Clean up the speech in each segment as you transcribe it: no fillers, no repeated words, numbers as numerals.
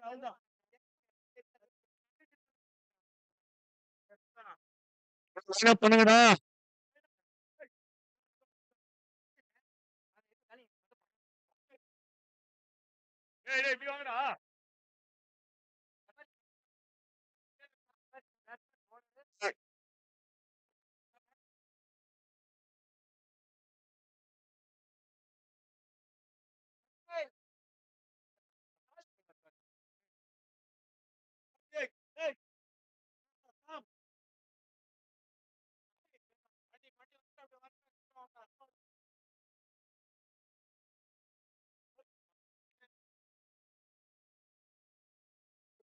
Line up பண்ணுங்கடா.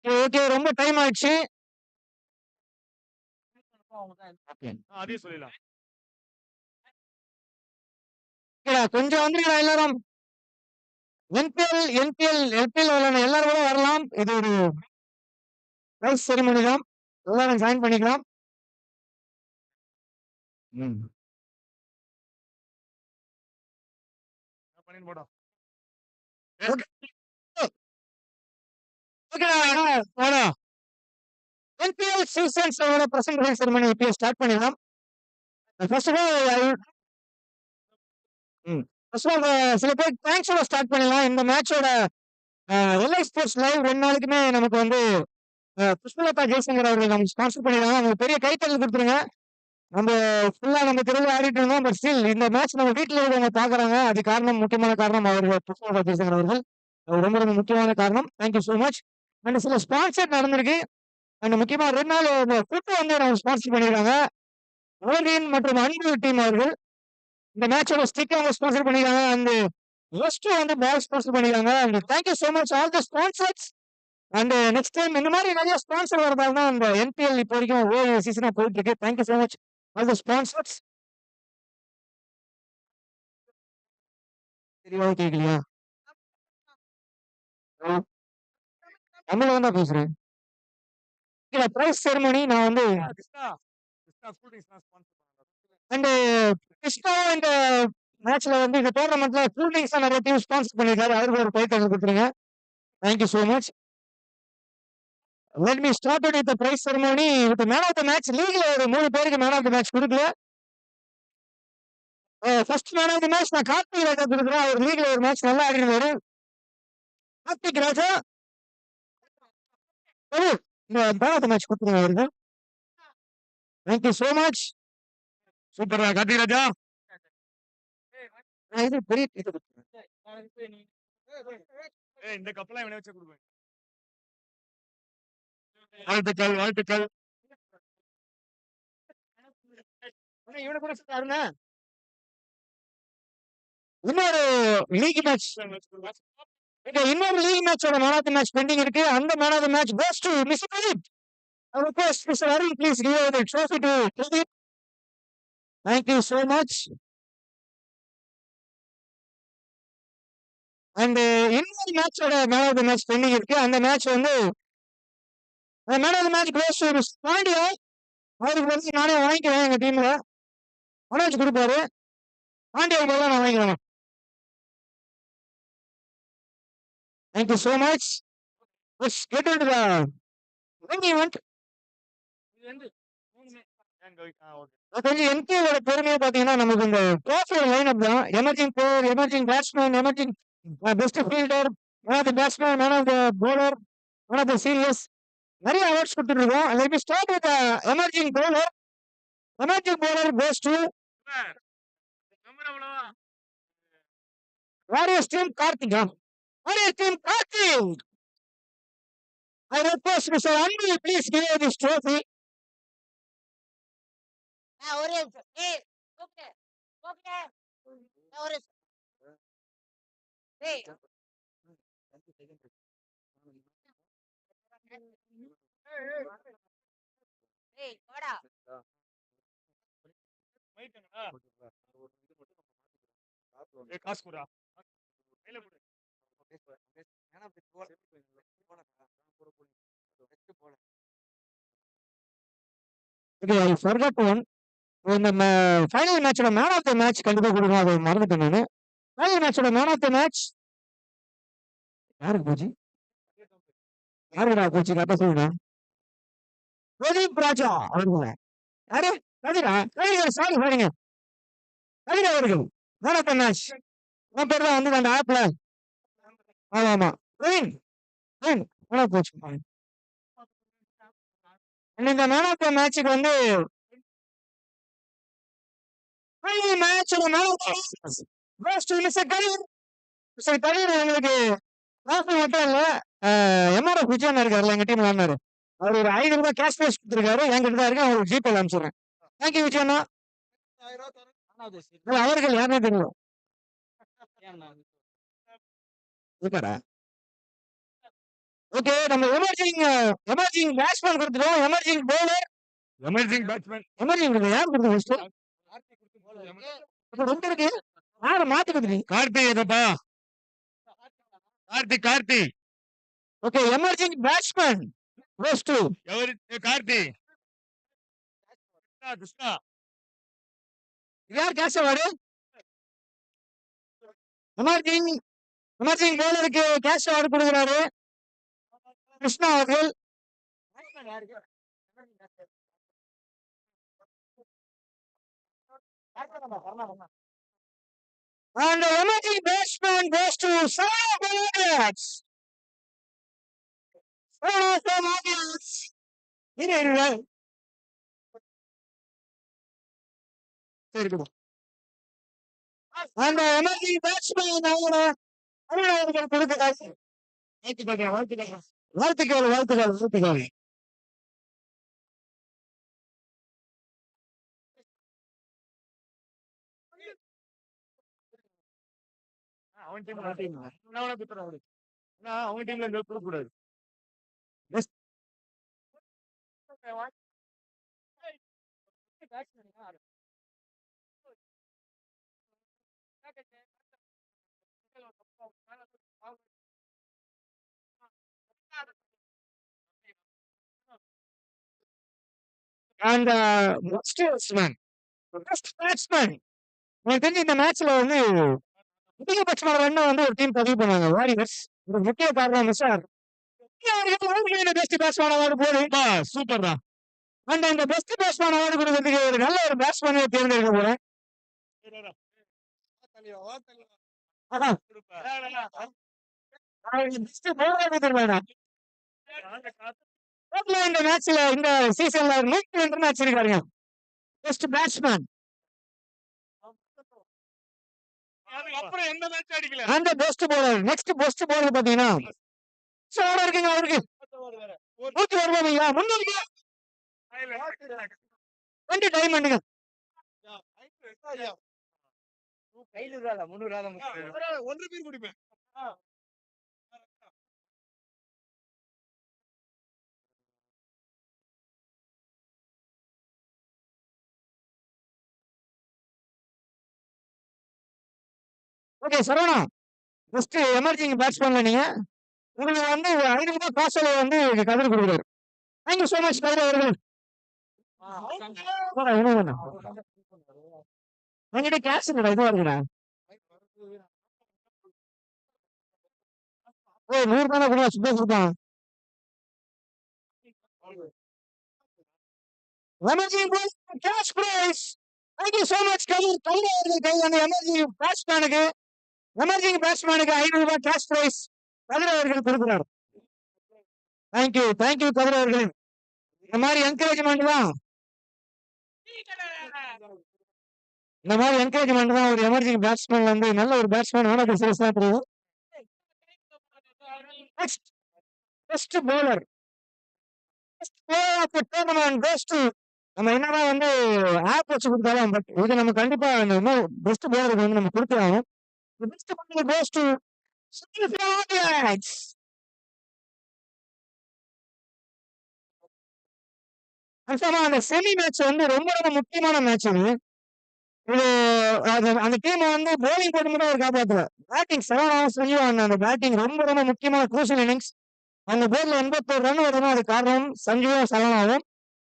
Okay, ரொம்ப time ஆயிடுச்சு. அதையும் சொல்லிடலாம். கொஞ்சம் வந்துருங்க எல்லாரும். எல்பிஎல் விளையாட எல்லாரும் கூட வரலாம். இது ஒரு பிரைஸ் செரிமனி தான். எல்லாரும் ஜாயின் பண்ணிக்கலாம். எல்பிஎல் சீசன்ஸ் பிரசன்டேஷன் செரிமனி இப்போ ஸ்டார்ட் பண்ணிடலாம். ஃபர்ஸ்ட் ஆஃப் ஆல் சில பேர் தேங்க்ஸோட ஸ்டார்ட் பண்ணலாம். இந்த மேட்சோட எல்ஐ ஸ்போர்ட்ஸ் லைவ் 2 நாளுக்குமே நமக்கு வந்து புஷ்பலதா ஜெய்சங்கர் அவர்கள் நமக்கு ஸ்பான்சர் பண்ணிடுறாங்க. அவங்க பெரிய கைத்தறல் கொடுத்துருங்க. நம்ம ஃபுல்லா நம்ம தெருவில் ஆடிட்டு இருந்தோம். பட் ஸ்டில் இந்த மேட்ச் நம்ம வீட்டில் இருக்கிறவங்க பாக்குறாங்க. அது காரணம், முக்கியமான காரணம் அவர்கள் புஷ்பலதா ஜெய்சங்கர் அவர்கள். ரொம்ப ரொம்ப முக்கியமான காரணம். Thank you so much. அண்ட் சில ஸ்பான்சர் நடந்திருக்கு. அண்ட் முக்கியமா 2 நாள் கூட்டம் வந்து நம்ம ஸ்பான்சர் பண்ணிடுறாங்க. ஓரியன் மற்றும் அன்பு டீம் அவர்கள் இந்த மேட்சோட ஸ்டிக் அவங்க ஸ்பான்சர் பண்ணிருக்காங்க. அந்த வெஸ்ட் வந்து பால் ஸ்பான்சர் பண்ணிருக்காங்க. And thank you so much all the sponsors. And next time இந்த மாதிரி நிறைய ஸ்பான்சர் வரதால தான் அந்த என்பிஎல் இப்போ வரைக்கும் ஒரு சீசனா போயிட்டு இருக்கு. Thank you so much all the sponsors. தெரியவா கேட்கலையா? தமிழ்ல தான் பேசுறேன். பிரைஸ் செரிமனி நான் வந்து அண்ட் கிருஷ்ணா இந்த மேட்ச்ல வந்து இந்த டோர்னமெண்ட்ல கூல் ட்ரிங்க்ஸ் நிறைய டீம் ஸ்பான்சர் பண்ணிருக்காரு. அவருக்கு ஒரு கைத்தறல் கொடுத்துருங்க. Thank you so much. Let me start with the prize ceremony with the man of the match. லீக்ல ஒரு 3 பேருக்கு மேன் ஆஃப் தி மேட்ச் கொடுக்கல. First man of the match நான் கார்த்திக் ராஜா கொடுக்குறேன். அவர் லீக்ல ஒரு மேட்ச் நல்லா ஆடினாரு. கார்த்திக் ராஜா இந்த மேன் ஆஃப் தி மேட்ச் கொடுத்துருங்க அவருக்கு. Thank you so much. Super Karthik Raja. இது பெரிய இது கொடுத்துருங்க. இந்த கப்பலாம் இவனை வச்சு கொடுப்பேன். வாழ்த்துக்கள் வாழ்த்துக்கள். இவனை கூட சொல்றாருங்க. இன்னொரு லீக் மேட்ச் இன்னொரு லீக் மேட்சோட man of the match pending இருக்கு. அந்த man of the match goes to mister Pradeep. I request Mr. Arun please give over the trophy to Pradeep. Thank you so much. And இன்னொரு மேட்சோட man of the match pending இருக்கு. அந்த மேட்ச் வந்து man of the match goes to mister Pandya. அவருக்கு வந்து நானே வாங்கிக்கிறேன். எங்க டீம்ல மனோஜ் கொடுப்பாரு. பாண்டியா போல நான் வாங்கிக்கிறேன். Thank you so much. Let's get into the main event. கொஞ்சம் என்கேவோட பெருமையை பாத்தீங்கன்னா நமக்கு இந்த ட்ராஃபி லைன் அப் தான். Emerging player, emerging batsman, emerging best fielder, man of the batsman, man of the bowler, man of the series, நிறைய awards கொடுத்துட்டு இருக்கோம். Let me start with emerging bowler. Emerging bowler goes to Warriors team Karthika. Warriors team Karthik. I request Mr. Anbu please give her this trophy. ஒரு ஏய் கூப்பிடு கூப்பிடு ஒரு ஏய் ஏய் போடா மைட்டங்கடா ஏய் காசு குடா கையில குடு மேன் ஆஃப் தி போன ஓகே ஐ ஃபர்காட் ஒன். இந்த ஃபைனல் மேட்சோட மேன் ஆஃப் தி மேட்ச் கண்டிப்பா கொடுக்கணும். அதை மறந்துட்டேன் நான். ஃபைனல் மேட்சோட மேன் ஆஃப் தி மேட்ச் யாருக்கு போச்சு? யாருடா கோச்சு கரெக்டா சொல்லுங்க. பிரதீப் ராஜா அவருங்க. யாரு? கதிரா? கதிர் சாரி பாருங்க. கதிர் அவர்கள். வணக்கம் மேட்ச். உன் பேர் தான் வந்து அந்த ஆப்ல. ஆமா ஆமா. பிரவீன். பிரவீன். என்ன கோச்? இந்த மேன் ஆஃப் த மேட்சுக்கு வந்து மேட்சோட man of the goes to mister Kathir. Mister Kathir எங்களுக்கு டிராஃபி மட்டும் இல்ல எம்ஆர்எஃப் விஜயன் இருக்காருல்ல எங்க டீம் விளாண்டாரு. அவர் ஒரு 500 ரூபாய் கேஷ் பிரைஸ் கொடுத்துருக்காரு. என்கிட்ட தான் இருக்கு. அவங்களுக்கு ஜிபே அனுப்பிச்சுடுறேன். தேங்க்யூ விஜயண்ணா. அவர்கள் யாருமே தெரியும். இருக்காரா? ஓகே நம்ம எமர்ஜிங் பேட்ஸ்மேன் கொடுத்துட்டோம். Emerging bowler. Emerging batsman emerging யார் கொடுத்தது ஃபர்ஸ்ட்? இப்ப ரெண்டு இருக்கு. யாரை மாத்தி கொடுத்துட்டீங்க? கார்த்தி ஏதப்பா Karthi okay emerging batsman goes to ఎవరి கார்த்தி கிருஷ்ணா யார் கேஷ் அவார்டு? எமர்ஜிங் பவுலருக்கு கேஷ் அவார்டு கொடுக்குறாரு கிருஷ்ணா அவர்கள். And the emerging batsman goes to Sarah Bernardes. Sarah Bernardes. And the emerging batsman அவர்கள் கொடுக்கிறார். வாழ்த்துக்கள். அவன் டீம்ல அவங்க டீம்ல இருக்க கூடாது. And best batsman எனக்கு தெரிஞ்சு இந்த மேட்ச்ல வந்து அதிகபட்சமான ரன்னை வந்து ஒரு டீம் பதிவு பண்ணாங்க வாரியர்ஸ். ஒரு முக்கிய காரணம் சார் பெஸ்ட் பேட்ஸ்மேன் அவார்டு போதும்பா. சூப்பர் தான். அண்ட் அந்த பெஸ்ட் பேட்ஸ்மேன் அவார்டு கொடுக்கறதுக்கு ஒரு நல்ல ஒரு பேட்ஸ்மேனை தேர்ந்தெடுக்க போறேன். இந்த மேட்ச்ல இந்த சீசன்ல 102 மேட்ச் இருக்காருங்க. Best batsman. அப்புறம் எந்த மேட்ச் அடிக்கல. அந்த best bowler next best bowler பாத்தீங்கன்னா சோழ இருக்குங்க அவருக்கு 101 ரூபாய்யா முன்னூறு 20 டைமண்டுங்க. ஒன்று பேர் குடிப்பேன். ஓகே சரவணா பெஸ்ட் எமர்ஜிங் பேட்ஸ்மேன்ல நீங்க உங்களுக்கு வந்து 500 ரூபாய் காசோலை வந்து கதிர் கொடுக்குறாரு. தேங்க்யூ சோ மச் கதிர் அவர்கள். என்கிட்ட கேஷ் இல்லடா இதுவா இருக்குடா. ஓ 100 தானே கூட சுத்தம் கொடுத்தான். Emerging cash prize. Thank you so much Kathir அவர்கள். அந்த எமர்ஜிங் பேட்ஸ்மேனுக்கு 500 ரூபாய் கேஷ் பிரைஸ் கதிர் அவர்கள் கொடுக்கிறார். தேங்க்யூ கதிர் அவர்கள். இந்த மாதிரி என்கரேஜ்மெண்ட் தான் ஒரு எமர்ஜிங் பேட்ஸ்மேன் வந்து நல்ல ஒரு பேட்ஸ்மேன் ஆனது சீரியஸா தெரியும். Best bowler of the tournament goes to நம்ம என்னதான் வந்து ஆப் வச்சு கொடுத்தாலும் பட் இது நம்ம கண்டிப்பா பெஸ்ட் பவுலருக்கு வந்து நம்ம கொடுத்துருவோம். பெஸ்ட் பவுலர் கோஸ் டு அந்த செமி மேட்ச் வந்து ரொம்ப ரொம்ப முக்கியமான மேட்ச் அது. இது அந்த டீம் வந்து போலிங் போட்டு மட்டும் அவர் காப்பாத்தல. பேட்டிங் 7 hours அந்த பேட்டிங் ரொம்ப ரொம்ப முக்கியமான குரூஷியல் இன்னிங்ஸ். அந்த போர்ல 81 ரன் வரணும். அது காரணம் சஞ்சுவும் சரவணாவும்.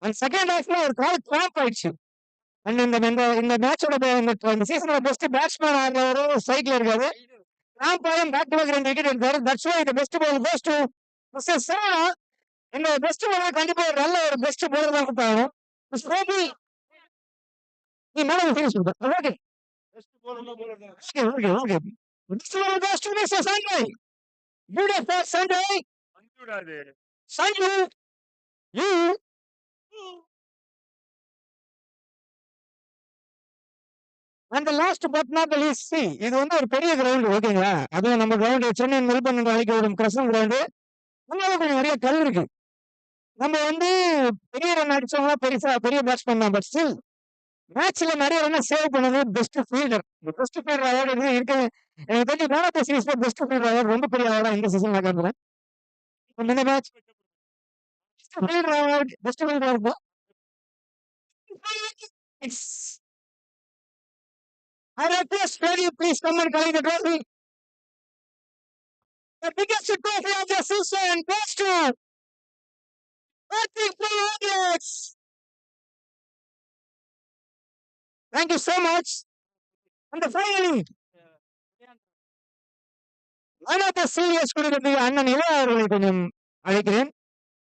அந்த செகண்ட் ஹாஃப்ல ஒரு கால் கிராம்ப் ஆயிடுச்சு. அண்ட் இந்த மேட்சோட இந்த சீசனோட பெஸ்ட் பேட்ஸ்மேன் ஆகிறவரு சைட்ல இருக்காரு. கிராம்ப் ஆகும் பேக் டு பேக் 2 விக்கெட் எடுத்தாரு. That's why the best bowler goes to mister Saravana இந்த பெஸ்ட் பாலர் கண்டிப்பா ஒரு நல்ல ஒரு பெஸ்ட் பாலர் தான் கொடுத்தாங்க. மிஸ்டர் கோபி நீ மேடம் ஃபினிஷ் பண்ணுங்க. ஓகே பெஸ்ட் போலர் போலர் தான். Okay okay okay. Next one goes to Mr. Sanjay. Beautiful Sanjay. அஞ்சுடா அது. Sanju, you. And the last but not the least, see, இது வந்து ஒரு பெரிய கிரவுண்ட் ஓகேங்களா? அதுவும் நம்ம கிரவுண்ட் சென்னை மெல்பர்ன் என்று அழைக்கப்படும் கிரசன் கிரவுண்டு. உள்ள கொஞ்சம் நிறைய கல் இருக்கு. நம்ம வந்து பெரிய ரன் அடிச்சவங்களா பெருசா பெரிய பேட்ஸ்மேன் தான். பட் ஸ்டில் மேட்ச்ல நிறைய ரன் சேவ் பண்ணது பெஸ்ட் ஃபீல்டர். இந்த பெஸ்ட் ஃபீல்டர் அவார்டு இருக்கு. எனக்கு தெரிஞ்சு மேன் ஆஃப் த சீரிஸ்ல பெஸ்ட் ஃபீல்டர் அவார்டு ரொம்ப பெரிய அவார்டா இந்த சீசன் நான் கருதுறேன். இந்த match best fielder award best fielder இருக்கும். I request Freddie, please come and collect the trophy. The biggest trophy of the season goes to Patrick Flores. Thank you so much. And finally, one of the serious கொடுக்கறதுக்கு அண்ணன் இளைய அவர்களை கொஞ்சம் அழைக்கிறேன்.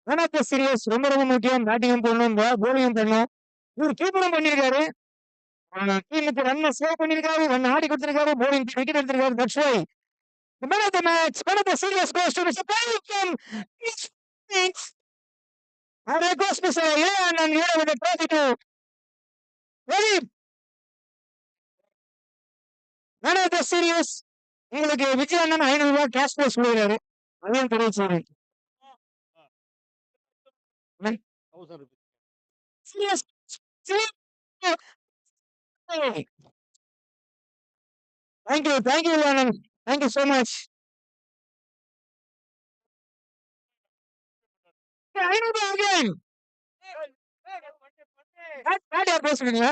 One of the serious ரொம்ப ரொம்ப முக்கியம். பேட்டிங்கும் பண்ணணும், போலிங்கும் பண்ணணும். இவர் கீப்பரும் பண்ணியிருக்காரு. டீமுக்கு ரன் சேவ் பண்ணியிருக்காரு, ரன் ஆடி கொடுத்திருக்காரு, போலிங் விக்கெட் எடுத்திருக்காரு. That's why the man of the match, one of the series goes to Mr. Payton. I request Mr. Ilan and here with the trophy to Ready. Man of the series உங்களுக்கு விஜய் அண்ணன் 500 ரூபாய் cash prize கொடுக்குறாரு. அதையும் தெரிவிச்சுறேன். Serious. Thank you, Ilan. Thank you so much. 500 ரூபாய் again. Bad யார் பேசுறீங்களா?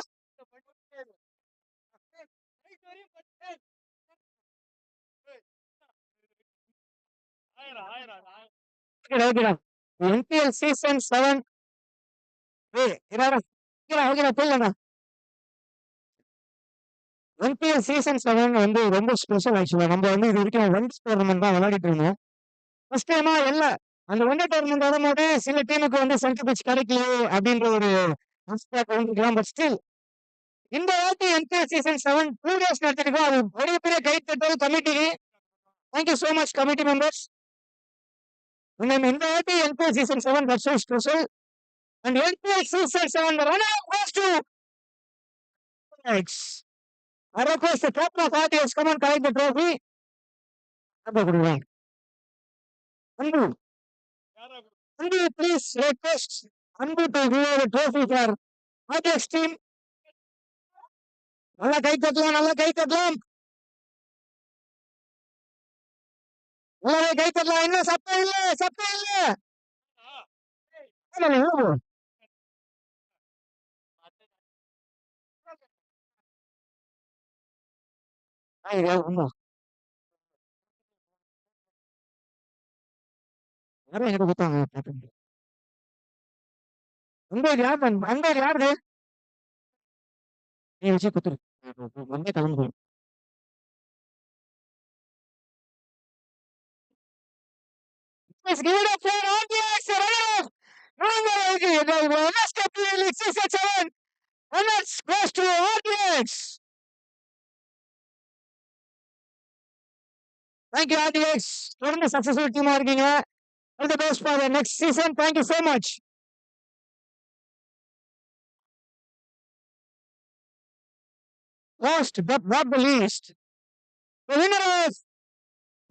ஓகேடா. NPL season 7 ஓகேடா போயிடலாம்டா. NPL சீசன் 7 வந்து ரொம்ப ஸ்பெஷல் ஆக்சுவலா. நம்ம வந்து இது வரைக்கும் ஒன் டோர்னமெண்ட் தான் விளையாடிட்டு இருந்தோம். ஃபர்ஸ்ட் டைமா எல்லாம் அந்த ஒன் டே டோர்னமெண்ட் வரும்போது சில டீமுக்கு வந்து சென்டர் பிச் கிடைக்கலையே அப்படின்ற ஒரு வந்துக்கலாம். பட் ஸ்டில் இந்த வாட்டி NPL சீசன் 7 2 டேஸ் நடத்திருக்கோம். அது பெரிய பெரிய கை தட்டல் கமிட்டிக்கு. Thank you so much committee members. இந்த வாட்டி NPL season 7 that's so special. And NPL season 7 the runner goes to X. I request the captain of RDX come and collect the trophy. Number கொடுங்க. Anbu, please request Anbu to give the trophy for RDX team. நல்லா கை தட்டலாம். நல்லாவே கை தட்டலாம். இன்னும் சத்தம் இல்ல. யாரும் என்கிட்ட கொடுத்தாங்க. அம்பேர் யாரு? நீ வச்சு குத்துரு. வந்தே கிளம்பு. Let's give it up for RDX. Let's get to the season 7. And let's goes to RDX. Thank you, RDX. தொடர்ந்து சக்சஸ்ஃபுல் டீமா இருக்கீங்க. All the best for the next season. Thank you so much. Last but not the least, the winner of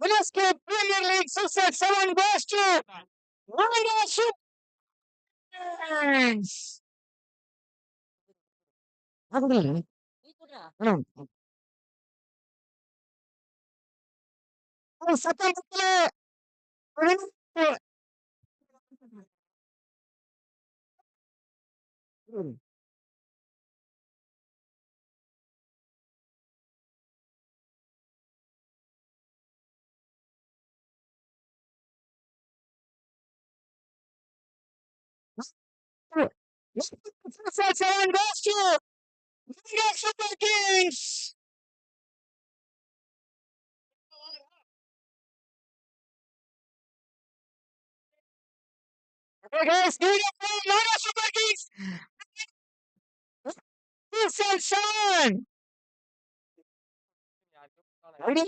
Winnerscape Premier League Season 7 goes to Leadership Fans. சத்தத்துல Season 7 goes to Leadership Kings. Hey guys, give it up for Lana Super Kings. Wilson Sean. Ready?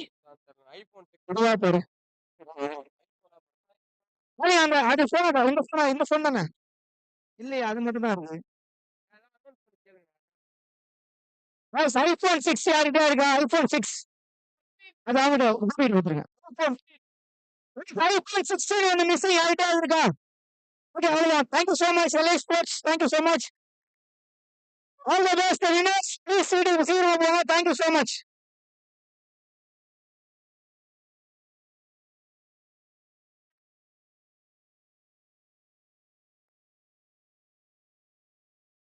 இதுவா பாரு. அடே, அது phone இந்த phone தானே? இல்லையே, அது மட்டும் தான் இருக்கு. Guys, iPhone 6 யார்கிட்ட இருக்கா? iPhone 6. அது அவங்ககிட்ட கூட்டிட்டு வந்துருங்க. iPhone 16 ஒண்ணு missing யார்கிட்ட இருக்கா? Okay, அவ்வளவுதான். Thank you so much, LA Sports. Thank you so much. All the best, the winners. Please see you. Thank you so much.